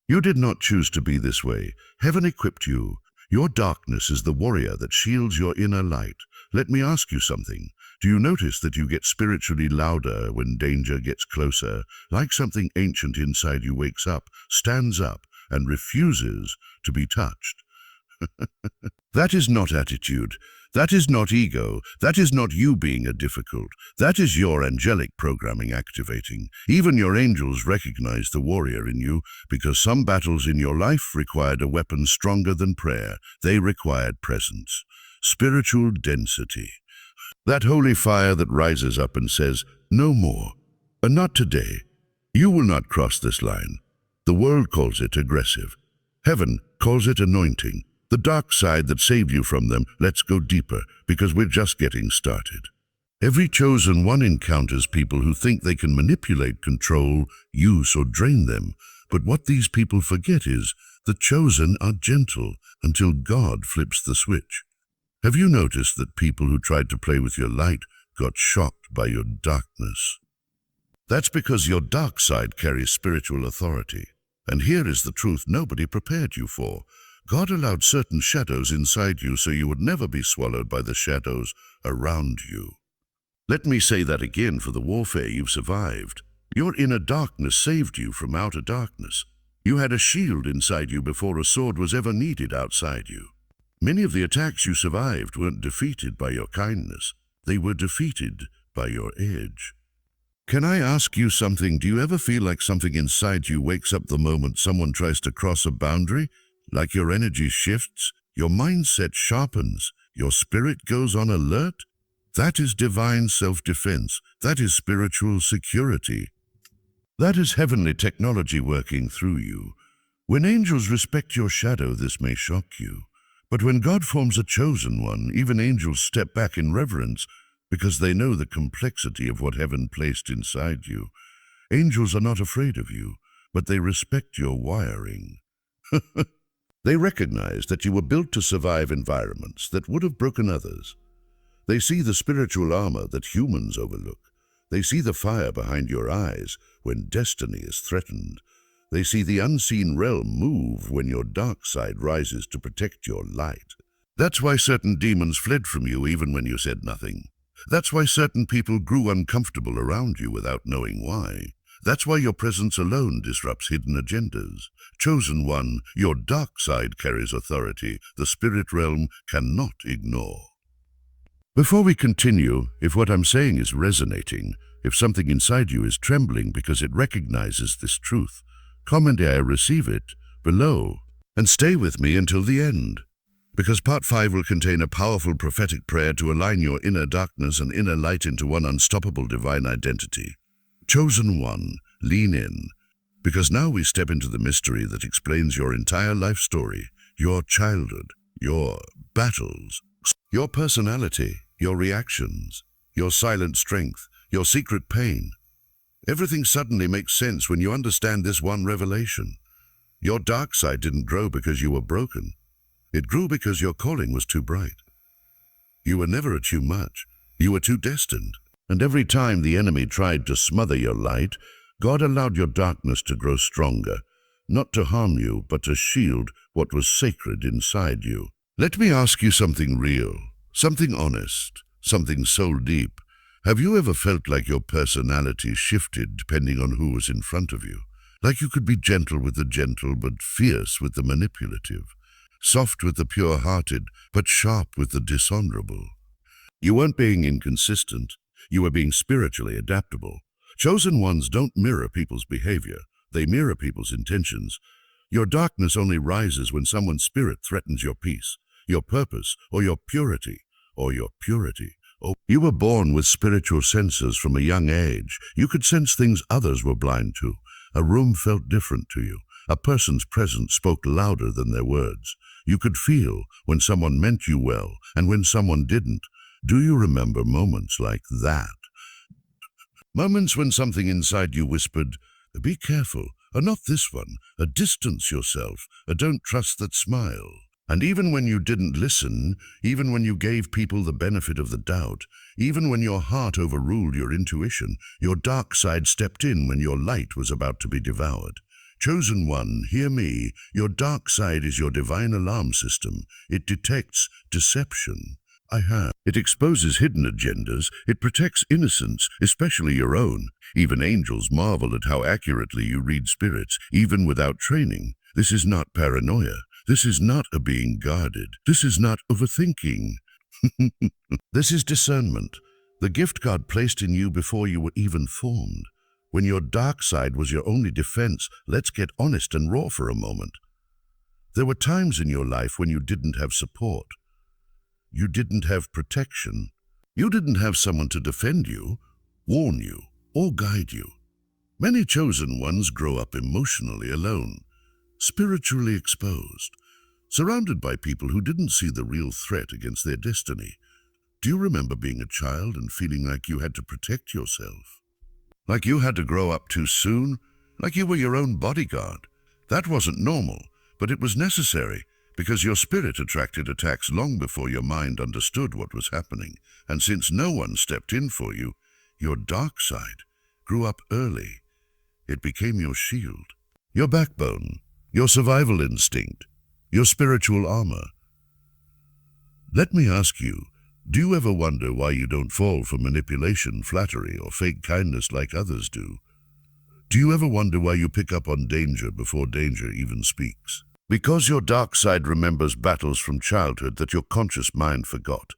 You did not choose to be this way. Heaven equipped you. Your darkness is the warrior that shields your inner light. Let me ask you something. Do you notice that you get spiritually louder when danger gets closer, like something ancient inside you wakes up, stands up, and refuses to be touched? That is not attitude. That is not ego. That is not you being a difficult. That is your angelic programming activating. Even your angels recognize the warrior in you because some battles in your life required a weapon stronger than prayer. They required presence, spiritual density. That holy fire that rises up and says, "No more, and not today. You will not cross this line." The world calls it aggressive. Heaven calls it anointing. The dark side that saved you from them, let's go deeper, because we're just getting started. Every chosen one encounters people who think they can manipulate, control, use, or drain them. But what these people forget is, the chosen are gentle until God flips the switch. Have you noticed that people who tried to play with your light got shocked by your darkness? That's because your dark side carries spiritual authority. And here is the truth nobody prepared you for. God allowed certain shadows inside you so you would never be swallowed by the shadows around you. Let me say that again for the warfare you've survived. Your inner darkness saved you from outer darkness. You had a shield inside you before a sword was ever needed outside you. Many of the attacks you survived weren't defeated by your kindness. They were defeated by your edge. Can I ask you something? Do you ever feel like something inside you wakes up the moment someone tries to cross a boundary? Like your energy shifts, your mindset sharpens, your spirit goes on alert? That is divine self-defense. That is spiritual security. That is heavenly technology working through you. When angels respect your shadow, this may shock you. But when God forms a chosen one, even angels step back in reverence because they know the complexity of what heaven placed inside you. Angels are not afraid of you, but they respect your wiring. They recognize that you were built to survive environments that would have broken others. They see the spiritual armor that humans overlook. They see the fire behind your eyes when destiny is threatened. They see the unseen realm move when your dark side rises to protect your light. That's why certain demons fled from you even when you said nothing. That's why certain people grew uncomfortable around you without knowing why. That's why your presence alone disrupts hidden agendas. Chosen one, your dark side carries authority the spirit realm cannot ignore. Before we continue, if what I'm saying is resonating, if something inside you is trembling because it recognizes this truth, comment I receive it below and stay with me until the end. Because part 5 will contain a powerful prophetic prayer to align your inner darkness and inner light into one unstoppable divine identity. Chosen one, lean in, because now we step into the mystery that explains your entire life story, your childhood, your battles, your personality, your reactions, your silent strength, your secret pain. Everything suddenly makes sense when you understand this one revelation. Your dark side didn't grow because you were broken. It grew because your calling was too bright. You were never too much. You were too destined. And every time the enemy tried to smother your light, God allowed your darkness to grow stronger, not to harm you, but to shield what was sacred inside you. Let me ask you something real, something honest, something soul deep. Have you ever felt like your personality shifted depending on who was in front of you? Like you could be gentle with the gentle, but fierce with the manipulative, soft with the pure-hearted, but sharp with the dishonorable. You weren't being inconsistent. You were being spiritually adaptable. Chosen ones don't mirror people's behavior. They mirror people's intentions. Your darkness only rises when someone's spirit threatens your peace, your purpose, or your purity. Oh, you were born with spiritual senses from a young age. You could sense things others were blind to. A room felt different to you. A person's presence spoke louder than their words. You could feel when someone meant you well and when someone didn't. Do you remember moments like that? Moments when something inside you whispered, "Be careful," or "Not this one," a "Distance yourself," a "Don't trust that smile." And even when you didn't listen, even when you gave people the benefit of the doubt, even when your heart overruled your intuition, your dark side stepped in when your light was about to be devoured. Chosen one, hear me. Your dark side is your divine alarm system. It detects deception. I have. It exposes hidden agendas. It protects innocence, especially your own. Even angels marvel at how accurately you read spirits, even without training. This is not paranoia. This is not a being guarded. This is not overthinking. This is discernment, the gift God placed in you before you were even formed. When your dark side was your only defense, let's get honest and raw for a moment. There were times in your life when you didn't have support. You didn't have protection. You didn't have someone to defend you, warn you, or guide you. Many chosen ones grow up emotionally alone, spiritually exposed, surrounded by people who didn't see the real threat against their destiny. Do you remember being a child and feeling like you had to protect yourself? Like you had to grow up too soon? Like you were your own bodyguard? That wasn't normal, but it was necessary, because your spirit attracted attacks long before your mind understood what was happening. And since no one stepped in for you, your dark side grew up early. It became your shield, your backbone, your survival instinct, your spiritual armor. Let me ask you, do you ever wonder why you don't fall for manipulation, flattery, or fake kindness like others do? Do you ever wonder why you pick up on danger before danger even speaks? Because your dark side remembers battles from childhood that your conscious mind forgot.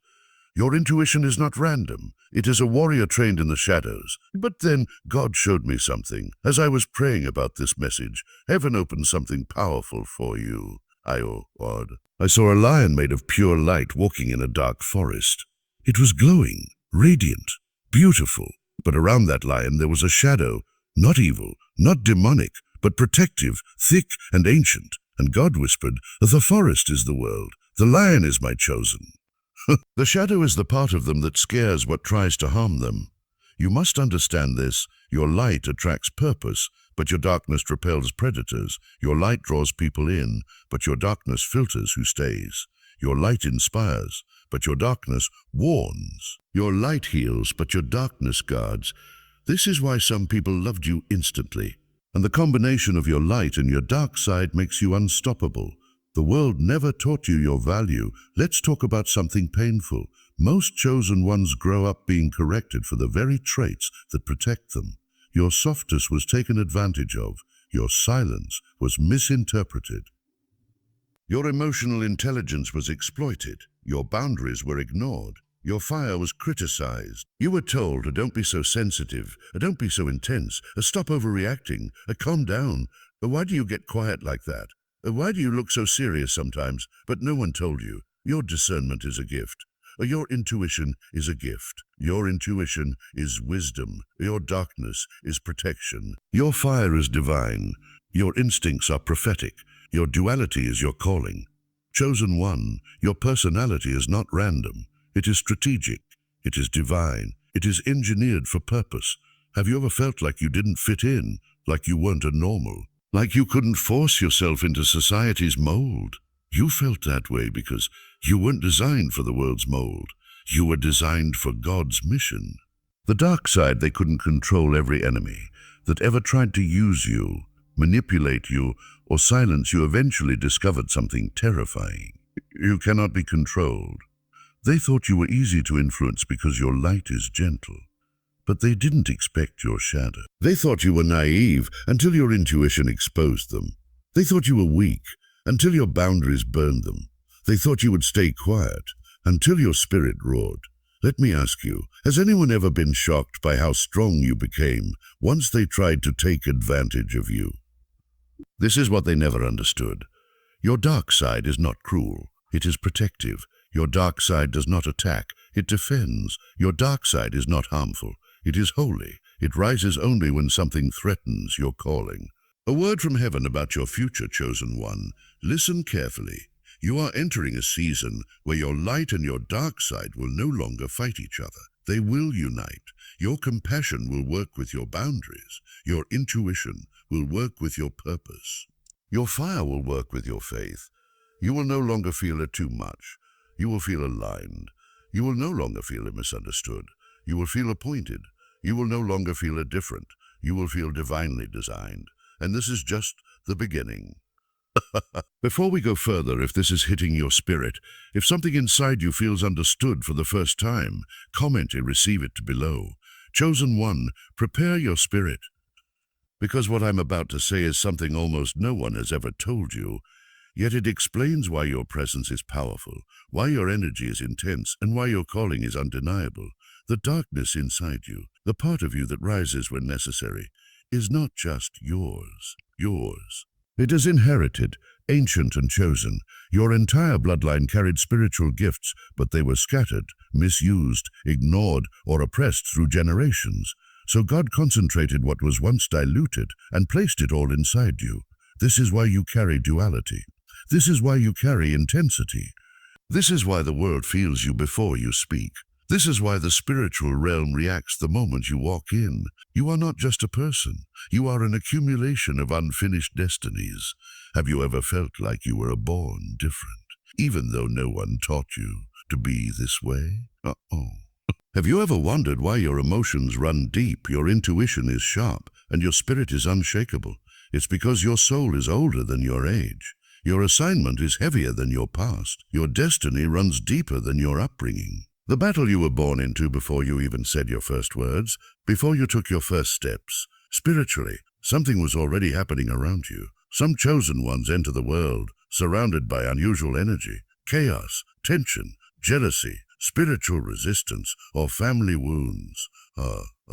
Your intuition is not random. It is a warrior trained in the shadows. But then God showed me something. As I was praying about this message, heaven opened something powerful for you. I saw a lion made of pure light walking in a dark forest. It was glowing, radiant, beautiful. But around that lion there was a shadow, not evil, not demonic, but protective, thick and ancient. And God whispered, "The forest is the world. The lion is my chosen." The shadow is the part of them that scares what tries to harm them. You must understand this. Your light attracts purpose, but your darkness repels predators. Your light draws people in, but your darkness filters who stays. Your light inspires, but your darkness warns. Your light heals, but your darkness guards. This is why some people loved you instantly. And the combination of your light and your dark side makes you unstoppable. The world never taught you your value. Let's talk about something painful. Most chosen ones grow up being corrected for the very traits that protect them. Your softness was taken advantage of. Your silence was misinterpreted. Your emotional intelligence was exploited. Your boundaries were ignored. Your fire was criticized. You were told, "Don't be so sensitive, don't be so intense, stop overreacting, calm down. Why do you get quiet like that? Why do you look so serious sometimes?" But no one told you. Your discernment is a gift. Your intuition is a gift. Your intuition is wisdom. Your darkness is protection. Your fire is divine. Your instincts are prophetic. Your duality is your calling. Chosen one, your personality is not random. It is strategic. It is divine. It is engineered for purpose. Have you ever felt like you didn't fit in, like you weren't a normal, like you couldn't force yourself into society's mold? You felt that way because you weren't designed for the world's mold. You were designed for God's mission. The dark side, they couldn't control every enemy that ever tried to use you, manipulate you, or silence you. Eventually discovered something terrifying. You cannot be controlled. They thought you were easy to influence because your light is gentle. But they didn't expect your shadow. They thought you were naive until your intuition exposed them. They thought you were weak until your boundaries burned them. They thought you would stay quiet until your spirit roared. Let me ask you, has anyone ever been shocked by how strong you became once they tried to take advantage of you? This is what they never understood. Your dark side is not cruel. It is protective. Your dark side does not attack. It defends. Your dark side is not harmful. It is holy. It rises only when something threatens your calling. A word from heaven about your future, chosen one. Listen carefully. You are entering a season where your light and your dark side will no longer fight each other. They will unite. Your compassion will work with your boundaries. Your intuition will work with your purpose. Your fire will work with your faith. You will no longer feel it too much. You will feel aligned. You will no longer feel misunderstood. You will feel appointed. You will no longer feel different. You will feel divinely designed. And this is just the beginning. Before we go further, if this is hitting your spirit, if something inside you feels understood for the first time, comment and receive it below. Chosen one, prepare your spirit. Because what I'm about to say is something almost no one has ever told you, yet it explains why your presence is powerful, why your energy is intense, and why your calling is undeniable. The darkness inside you, the part of you that rises when necessary, is not just yours. It is inherited, ancient and chosen. Your entire bloodline carried spiritual gifts, but they were scattered, misused, ignored, or oppressed through generations. So God concentrated what was once diluted and placed it all inside you. This is why you carry duality. This is why you carry intensity. This is why the world feels you before you speak. This is why the spiritual realm reacts the moment you walk in. You are not just a person. You are an accumulation of unfinished destinies. Have you ever felt like you were born different, even though no one taught you to be this way? Have you ever wondered why your emotions run deep, your intuition is sharp, and your spirit is unshakable? It's because your soul is older than your age. Your assignment is heavier than your past. Your destiny runs deeper than your upbringing. The battle you were born into before you even said your first words, before you took your first steps. Spiritually, something was already happening around you. Some chosen ones enter the world, surrounded by unusual energy, chaos, tension, jealousy, spiritual resistance, or family wounds.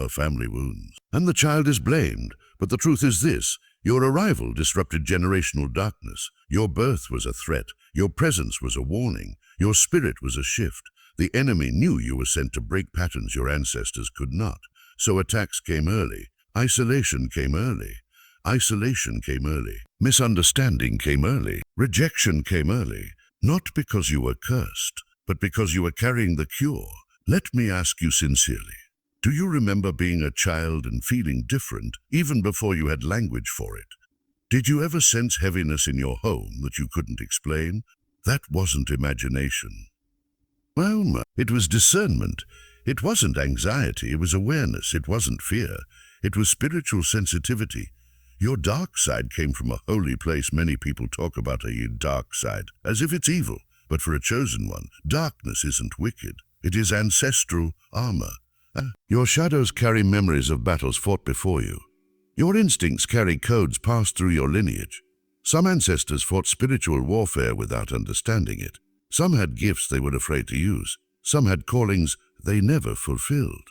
Family wounds. And the child is blamed, but the truth is this: your arrival disrupted generational darkness. Your birth was a threat. Your presence was a warning. Your spirit was a shift. The enemy knew you were sent to break patterns your ancestors could not. So attacks came early. Isolation came early. Isolation came early. Misunderstanding came early. Rejection came early. Not because you were cursed, but because you were carrying the cure. Let me ask you sincerely. Do you remember being a child and feeling different even before you had language for it? Did you ever sense heaviness in your home that you couldn't explain? That wasn't imagination. Well, it was discernment. It wasn't anxiety, it was awareness. It wasn't fear. It was spiritual sensitivity. Your dark side came from a holy place. Many people talk about a dark side as if it's evil. But for a chosen one, darkness isn't wicked. It is ancestral armor. Your shadows carry memories of battles fought before you. Your instincts carry codes passed through your lineage. Some ancestors fought spiritual warfare without understanding it. Some had gifts they were afraid to use. Some had callings they never fulfilled.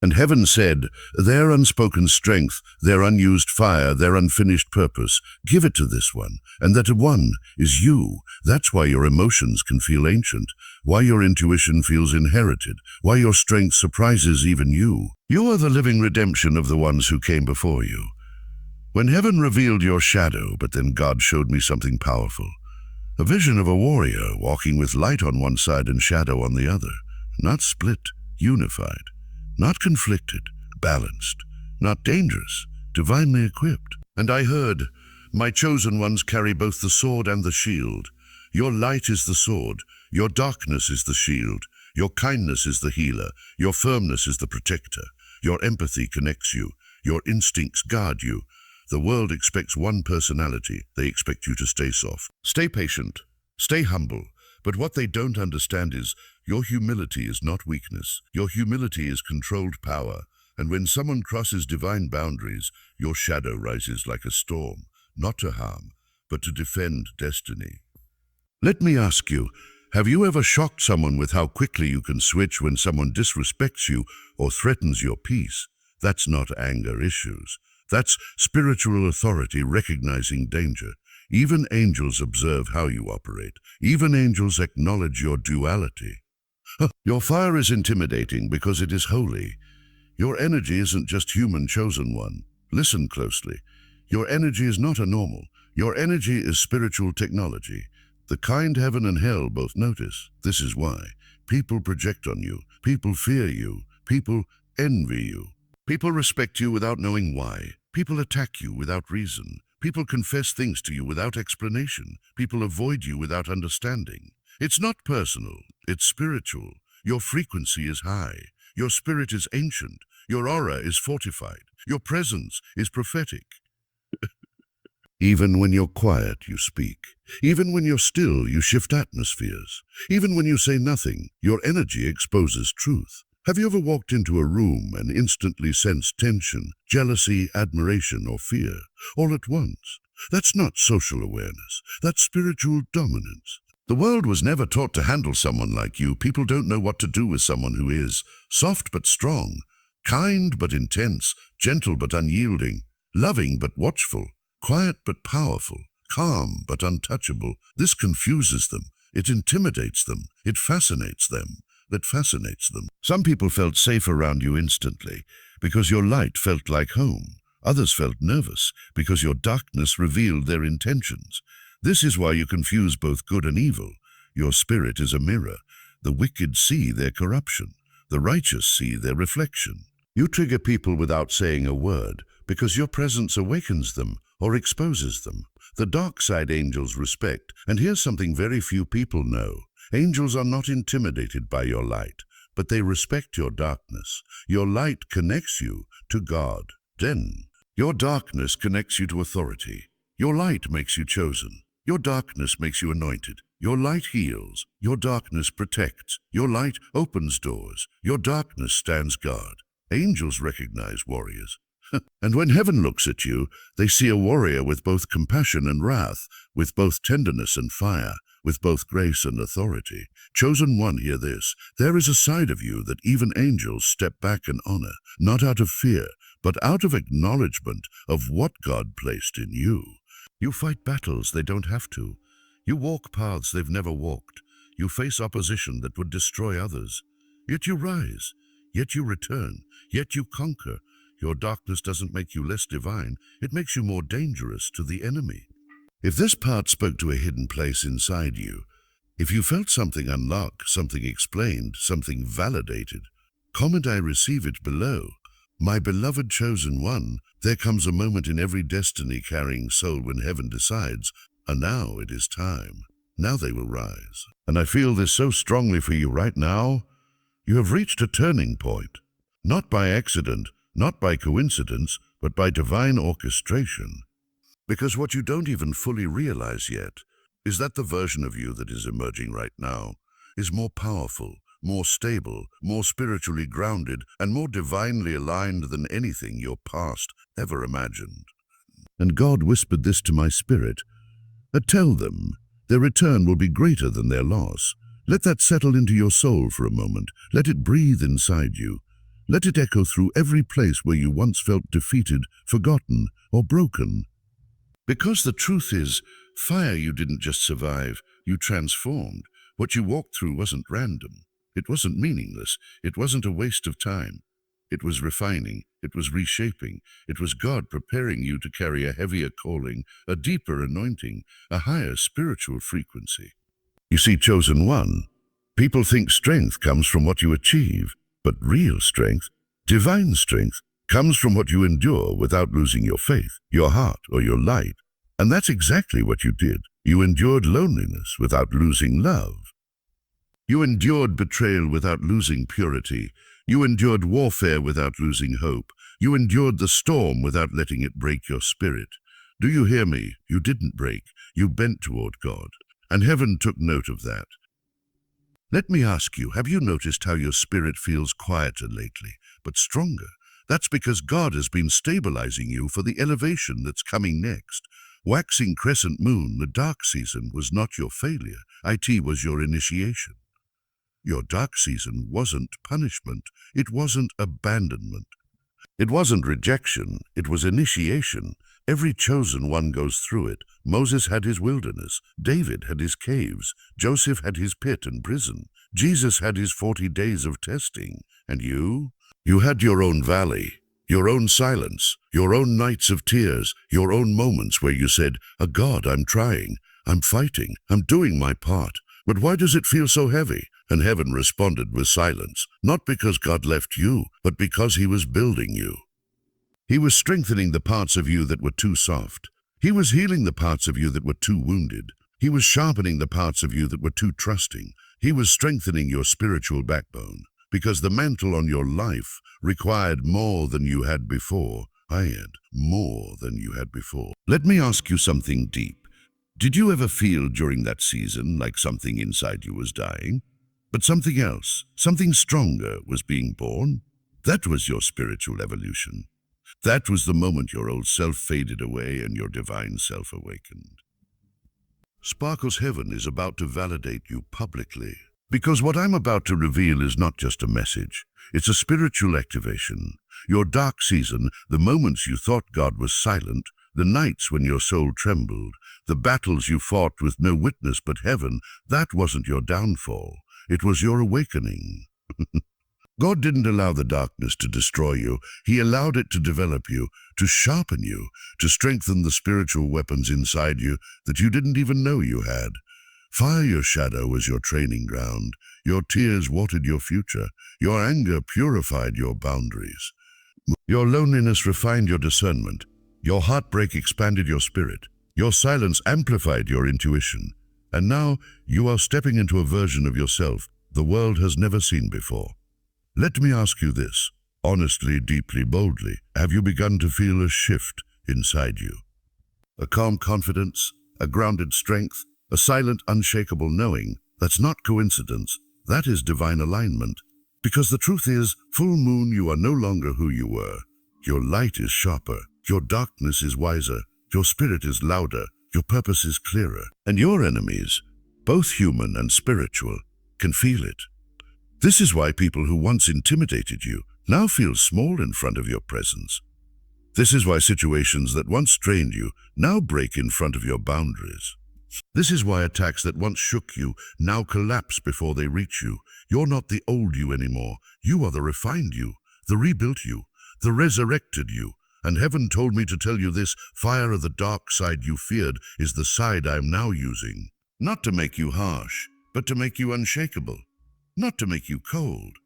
And heaven said, their unspoken strength, their unused fire, their unfinished purpose, give it to this one, and that one is you. That's why your emotions can feel ancient, why your intuition feels inherited, why your strength surprises even you. You are the living redemption of the ones who came before you. When heaven revealed your shadow, but then God showed me something powerful. A vision of a warrior walking with light on one side and shadow on the other, not split, unified. Not conflicted, balanced, not dangerous, divinely equipped. And I heard, my chosen ones carry both the sword and the shield. Your light is the sword, your darkness is the shield, your kindness is the healer, your firmness is the protector, your empathy connects you, your instincts guard you. The world expects one personality. They expect you to stay soft. Stay patient, stay humble. But what they don't understand is your humility is not weakness. Your humility is controlled power. And when someone crosses divine boundaries, your shadow rises like a storm, not to harm, but to defend destiny. Let me ask you, have you ever shocked someone with how quickly you can switch when someone disrespects you or threatens your peace? That's not anger issues. That's spiritual authority recognizing danger. Even angels observe how you operate. Even angels acknowledge your duality. Your fire is intimidating because it is holy. Your energy isn't just human chosen one. Listen closely. Your energy is not a normal. Your energy is spiritual technology. The kind heaven and hell both notice. This is why. People project on you. People fear you. People envy you. People respect you without knowing why. People attack you without reason. People confess things to you without explanation. People avoid you without understanding. It's not personal, it's spiritual. Your frequency is high. Your spirit is ancient. Your aura is fortified. Your presence is prophetic. Even when you're quiet, you speak. Even when you're still, you shift atmospheres. Even when you say nothing, your energy exposes truth. Have you ever walked into a room and instantly sensed tension, jealousy, admiration, or fear, all at once? That's not social awareness. That's spiritual dominance. The world was never taught to handle someone like you. People don't know what to do with someone who is soft but strong, kind but intense, gentle but unyielding, loving but watchful, quiet but powerful, calm but untouchable. This confuses them. It intimidates them. It fascinates them. That fascinates them. Some people felt safe around you instantly because your light felt like home. Others felt nervous because your darkness revealed their intentions. This is why you confuse both good and evil. Your spirit is a mirror. The wicked see their corruption. The righteous see their reflection. You trigger people without saying a word because your presence awakens them or exposes them. The dark side angels respect, and here's something very few people know. Angels are not intimidated by your light, but they respect your darkness. Your light connects you to God. Then, your darkness connects you to authority. Your light makes you chosen. Your darkness makes you anointed. Your light heals. Your darkness protects. Your light opens doors. Your darkness stands guard. Angels recognize warriors. And when heaven looks at you, they see a warrior with both compassion and wrath, with both tenderness and fire, with both grace and authority. Chosen one, hear this. There is a side of you that even angels step back and honor, not out of fear, but out of acknowledgement of what God placed in you. You fight battles they don't have to. You walk paths they've never walked. You face opposition that would destroy others. Yet you rise. Yet you return. Yet you conquer. Your darkness doesn't make you less divine. It makes you more dangerous to the enemy. If this part spoke to a hidden place inside you, if you felt something unlock, something explained, something validated, comment "I receive it" below. My beloved chosen one, there comes a moment in every destiny-carrying soul when heaven decides, and now it is time. Now they will rise. And I feel this so strongly for you right now. You have reached a turning point, not by accident, not by coincidence, but by divine orchestration. Because what you don't even fully realize yet is that the version of you that is emerging right now is more powerful, more stable, more spiritually grounded, and more divinely aligned than anything your past ever imagined. And God whispered this to my spirit. Tell them their return will be greater than their loss. Let that settle into your soul for a moment. Let it breathe inside you. Let it echo through every place where you once felt defeated, forgotten, or broken. Because the truth is, fire you didn't just survive, you transformed. What you walked through wasn't random. It wasn't meaningless. It wasn't a waste of time. It was refining. It was reshaping. It was God preparing you to carry a heavier calling, a deeper anointing, a higher spiritual frequency. You see, chosen one, people think strength comes from what you achieve, but real strength, divine strength, comes from what you endure without losing your faith, your heart, or your light. And that's exactly what you did. You endured loneliness without losing love. You endured betrayal without losing purity. You endured warfare without losing hope. You endured the storm without letting it break your spirit. Do you hear me? You didn't break. You bent toward God. And heaven took note of that. Let me ask you, have you noticed how your spirit feels quieter lately, but stronger? That's because God has been stabilizing you for the elevation that's coming next. Waxing crescent moon, the dark season, was not your failure. It was your initiation. Your dark season wasn't punishment. It wasn't abandonment. It wasn't rejection. It was initiation. Every chosen one goes through it. Moses had his wilderness. David had his caves. Joseph had his pit and prison. Jesus had his 40 days of testing. And you? You had your own valley, your own silence, your own nights of tears, your own moments where you said, God, I'm trying, I'm fighting, I'm doing my part. But why does it feel so heavy? And heaven responded with silence, not because God left you, but because he was building you. He was strengthening the parts of you that were too soft. He was healing the parts of you that were too wounded. He was sharpening the parts of you that were too trusting. He was strengthening your spiritual backbone, because the mantle on your life required more than you had before, I had more than you had before. Let me ask you something deep. Did you ever feel during that season like something inside you was dying? But something else, something stronger was being born? That was your spiritual evolution. That was the moment your old self faded away and your divine self awakened. Sparkle's Heaven is about to validate you publicly. Because what I'm about to reveal is not just a message, it's a spiritual activation. Your dark season, the moments you thought God was silent, the nights when your soul trembled, the battles you fought with no witness but heaven, that wasn't your downfall. It was your awakening. God didn't allow the darkness to destroy you. He allowed it to develop you, to sharpen you, to strengthen the spiritual weapons inside you that you didn't even know you had. Fire your shadow was your training ground. Your tears watered your future. Your anger purified your boundaries. Your loneliness refined your discernment. Your heartbreak expanded your spirit. Your silence amplified your intuition. And now you are stepping into a version of yourself the world has never seen before. Let me ask you this, honestly, deeply, boldly. Have you begun to feel a shift inside you? A calm confidence, a grounded strength, a silent, unshakable knowing. That's not coincidence. That is divine alignment. Because the truth is, full moon, you are no longer who you were. Your light is sharper. Your darkness is wiser. Your spirit is louder. Your purpose is clearer. And your enemies, both human and spiritual, can feel it. This is why people who once intimidated you now feel small in front of your presence. This is why situations that once strained you now break in front of your boundaries. This is why attacks that once shook you now collapse before they reach you. You're not the old you anymore. You are the refined you, the rebuilt you, the resurrected you. And heaven told me to tell you this: fire of the dark side you feared is the side I am now using. Not to make you harsh, but to make you unshakable. Not to make you cold,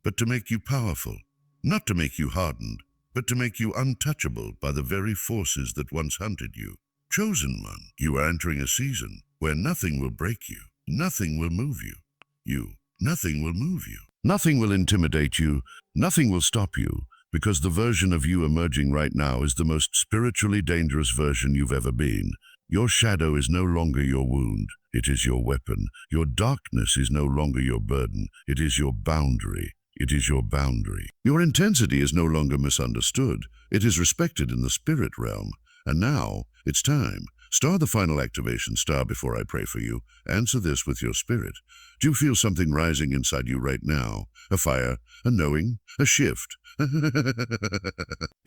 but to make you powerful. Not to make you hardened, but to make you untouchable by the very forces that once hunted you. Chosen one, you are entering a season where nothing will break you, nothing will move you. Nothing will move you. Nothing will intimidate you, nothing will stop you, because the version of you emerging right now is the most spiritually dangerous version you've ever been. Your shadow is no longer your wound, it is your weapon. Your darkness is no longer your burden, it is your boundary. It is your boundary. Your intensity is no longer misunderstood, it is respected in the spirit realm. And now, it's time. Star the final activation star before I pray for you. Answer this with your spirit. Do you feel something rising inside you right now? A fire, a knowing, a shift?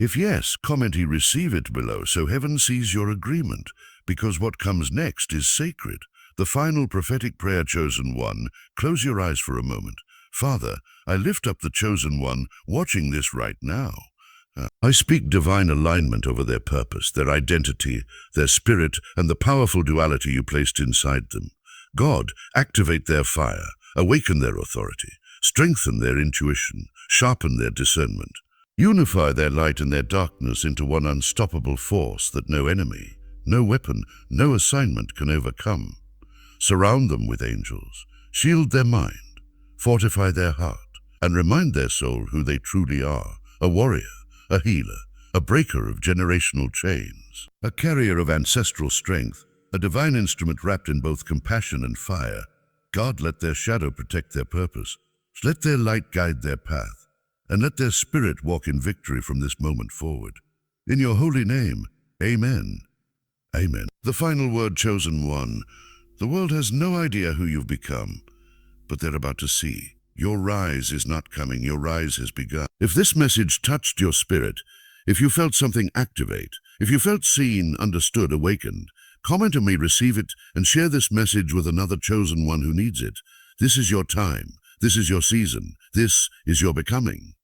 If yes, comment "I receive it" below so heaven sees your agreement, because what comes next is sacred. The final prophetic prayer, chosen one. Close your eyes for a moment. Father, I lift up the chosen one watching this right now. I speak divine alignment over their purpose, their identity, their spirit, and the powerful duality you placed inside them. God, activate their fire, awaken their authority, strengthen their intuition, sharpen their discernment. Unify their light and their darkness into one unstoppable force that no enemy, no weapon, no assignment can overcome. Surround them with angels, shield their mind, fortify their heart, and remind their soul who they truly are: a warrior, a healer, a breaker of generational chains, a carrier of ancestral strength, a divine instrument wrapped in both compassion and fire. God, let their shadow protect their purpose. Let their light guide their path, and let their spirit walk in victory from this moment forward. In your holy name, amen. Amen. The final word, chosen one. The world has no idea who you've become, but they're about to see. Your rise is not coming, your rise has begun. If this message touched your spirit, if you felt something activate, if you felt seen, understood, awakened, comment on "me receive it" and share this message with another chosen one who needs it. This is your time. This is your season. This is your becoming.